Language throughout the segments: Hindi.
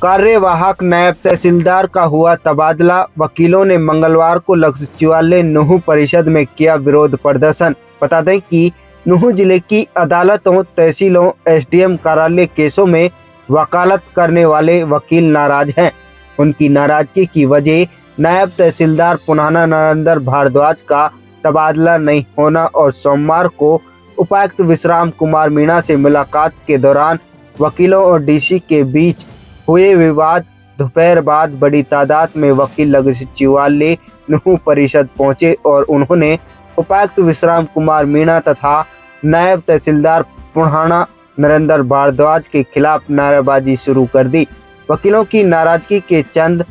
कार्यवाहक नायब तहसीलदार का हुआ तबादला। वकीलों ने मंगलवार को सचिवालय नूंह परिषद में किया विरोध प्रदर्शन। बता दें कि नूंह जिले की अदालतों, तहसीलों, एसडीएम कार्यालय केसों में वकालत करने वाले वकील नाराज हैं। उनकी नाराजगी की वजह नायब तहसीलदार पुनाना नरेंद्र भारद्वाज का तबादला नहीं होना और सोमवार को उपायुक्त विश्राम कुमार मीणा से मुलाकात के दौरान वकीलों और डीसी के बीच हुए विवाद। दोपहर बाद बड़ी तादाद में वकील लघु सचिवालय नूंह परिषद पहुंचे और उन्होंने उपायुक्त विश्राम कुमार मीणा तथा नायब तहसीलदार पुनाना नरेंद्र भारद्वाज के खिलाफ नारेबाजी शुरू कर दी। वकीलों की नाराजगी के चंद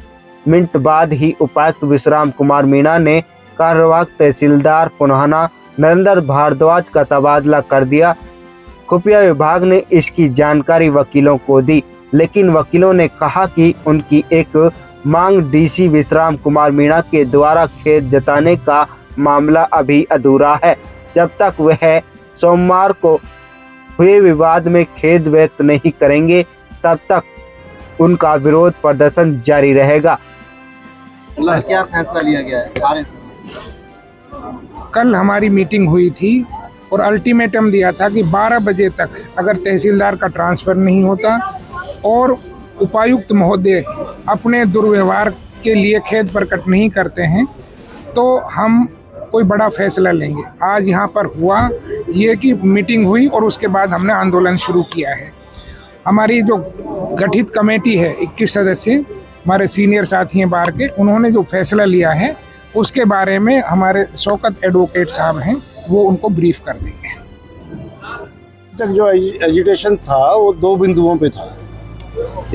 मिनट बाद ही उपायुक्त विश्राम कुमार मीणा ने कार्यवाहक तहसीलदार पुनाना नरेंद्र भारद्वाज का तबादला कर दिया। खुफिया विभाग ने इसकी जानकारी वकीलों को दी, लेकिन वकीलों ने कहा कि उनकी एक मांग डीसी विश्राम कुमार मीणा के द्वारा खेद जताने का मामला अभी अधूरा है। जब तक वह सोमवार को हुए विवाद में खेद व्यक्त नहीं करेंगे, तब तक उनका विरोध प्रदर्शन जारी रहेगा। क्या फैसला लिया गया है? कल हमारी मीटिंग हुई थी और अल्टीमेटम दिया था कि 12 बजे तक अगर तहसीलदार का ट्रांसफ़र नहीं होता और उपायुक्त महोदय अपने दुर्व्यवहार के लिए खेद प्रकट नहीं करते हैं तो हम कोई बड़ा फैसला लेंगे। आज यहाँ पर हुआ ये कि मीटिंग हुई और उसके बाद हमने आंदोलन शुरू किया है। हमारी जो गठित कमेटी है 21 सदस्य, हमारे सीनियर साथी हैं बाहर के, उन्होंने जो फैसला लिया है उसके बारे में हमारे शौकत एडवोकेट साहब हैं, वो उनको ब्रीफ कर देंगे। तक जो एजिटेशन था वो 2 बिंदुओं पे था।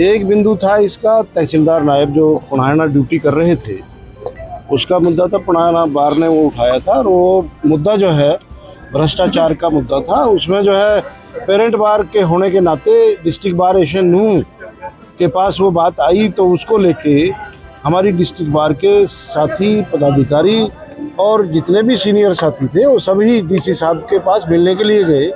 एक बिंदु था इसका तहसीलदार नायब जो पुनाना ड्यूटी कर रहे थे, उसका मुद्दा था, पुनाना बार ने वो उठाया था और वो मुद्दा जो है भ्रष्टाचार का मुद्दा था। उसमें जो है पेरेंट बार के होने के नाते डिस्ट्रिक्ट बार एसोसिएशन नूंह के पास वो बात आई, तो उसको लेके हमारी डिस्ट्रिक्ट बार के साथी पदाधिकारी और जितने भी सीनियर साथी थे वो सभी डीसी साहब के पास मिलने के लिए गए।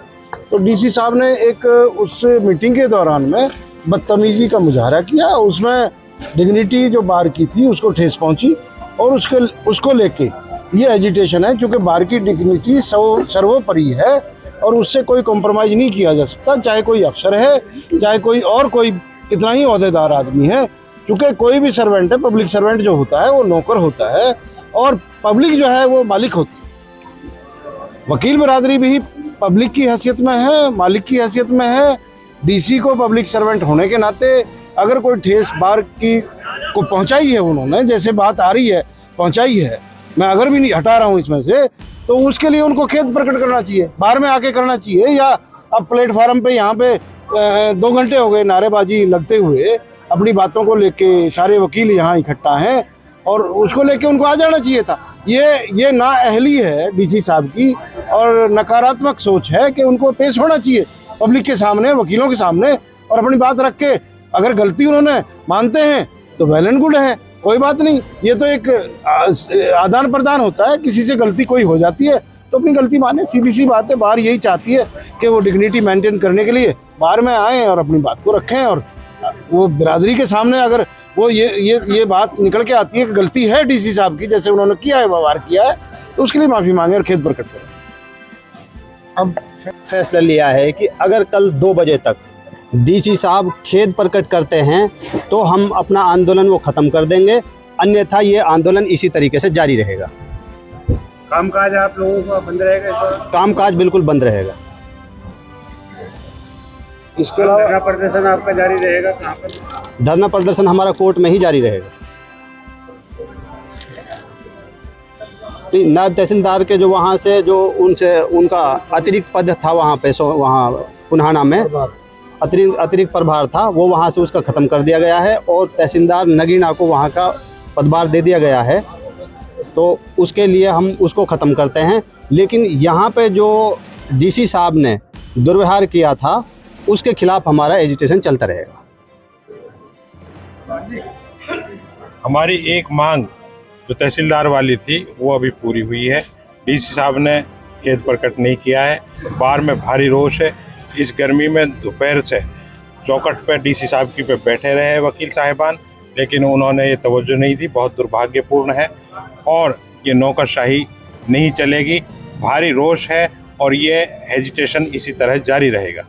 तो डीसी साहब ने एक उस मीटिंग के दौरान में बदतमीजी का मुजाहरा किया। उसमें डिग्निटी जो बार की थी उसको ठेस पहुंची और उसको लेके ये एजिटेशन है, क्योंकि बार की डिग्निटी सर्वोपरि है और उससे कोई कॉम्प्रोमाइज़ नहीं किया जा सकता, चाहे कोई अफसर है, चाहे कोई कितना ही ओहदेदार आदमी है। क्योंकि कोई भी सर्वेंट है, पब्लिक सर्वेंट जो होता है वो नौकर होता है और पब्लिक जो है वो मालिक होती है। वकील बरादरी भी पब्लिक की हैसियत में है, मालिक की हैसियत में है। डीसी को पब्लिक सर्वेंट होने के नाते अगर कोई ठेस बार की को पहुंचाई है, उन्होंने जैसे बात आ रही है पहुंचाई है, मैं अगर भी नहीं हटा रहा हूं इसमें से, तो उसके लिए उनको खेद प्रकट करना चाहिए, बार में आके करना चाहिए। या अब प्लेटफार्म पे यहाँ पे 2 घंटे हो गए नारेबाजी लगते हुए, अपनी बातों को लेके सारे वकील यहाँ इकट्ठा हैं और उसको लेके उनको आ जाना चाहिए था। ये नाअहली है डीसी साहब की और नकारात्मक सोच है कि उनको पेश होना चाहिए पब्लिक के सामने, वकीलों के सामने, और अपनी बात रख के अगर गलती उन्होंने मानते हैं तो वेल एंड गुड है, कोई बात नहीं। ये तो एक आदान प्रदान होता है, किसी से गलती कोई हो जाती है तो अपनी गलती माने, सीधी सी बात है। बार यही चाहती है कि वो डिग्निटी मेंटेन करने के लिए बार में आएँ और अपनी बात को रखें और वो बिरादरी के सामने अगर वो ये बात निकल के आती है कि गलती है डीसी साहब की, जैसे उन्होंने किया है, व्यवहार किया है, तो उसके लिए माफ़ी मांगे और खेद प्रकट करें। अब फैसला लिया है कि अगर कल 2 बजे तक डीसी साहब खेद प्रकट करते हैं तो हम अपना आंदोलन वो ख़त्म कर देंगे, अन्यथा ये आंदोलन इसी तरीके से जारी रहेगा। कामकाज आप लोगों का बंद रहेगा? कामकाज बिल्कुल बंद रहेगा। इसके अलावा धरना प्रदर्शन आपका जारी रहेगा? कहाँ पर धरना प्रदर्शन हमारा कोर्ट में ही जारी रहेगा। नायब तहसीलदार के जो वहाँ से जो उनका अतिरिक्त पद था वहाँ पे, वहाँ पुनाना में अतिरिक्त प्रभार था, वो वहाँ से उसका ख़त्म कर दिया गया है और तहसीलदार नगीना को वहाँ का पदभार दे दिया गया है। तो उसके लिए हम उसको ख़त्म करते हैं। लेकिन यहाँ पे जो डीसी साहब ने दुर्व्यवहार किया था उसके खिलाफ हमारा एजिटेशन चलता रहेगा। हमारी एक मांग जो तहसीलदार वाली थी वो अभी पूरी हुई है। डीसी साहब ने खेद प्रकट नहीं किया है। बार में भारी रोष है। इस गर्मी में दोपहर से चौखट पे डीसी साहब की पे बैठे रहे वकील साहिबान, लेकिन उन्होंने ये तवज्जो नहीं दी। बहुत दुर्भाग्यपूर्ण है और ये नौकरशाही नहीं चलेगी। भारी रोष है और ये हेजिटेशन इसी तरह जारी रहेगा।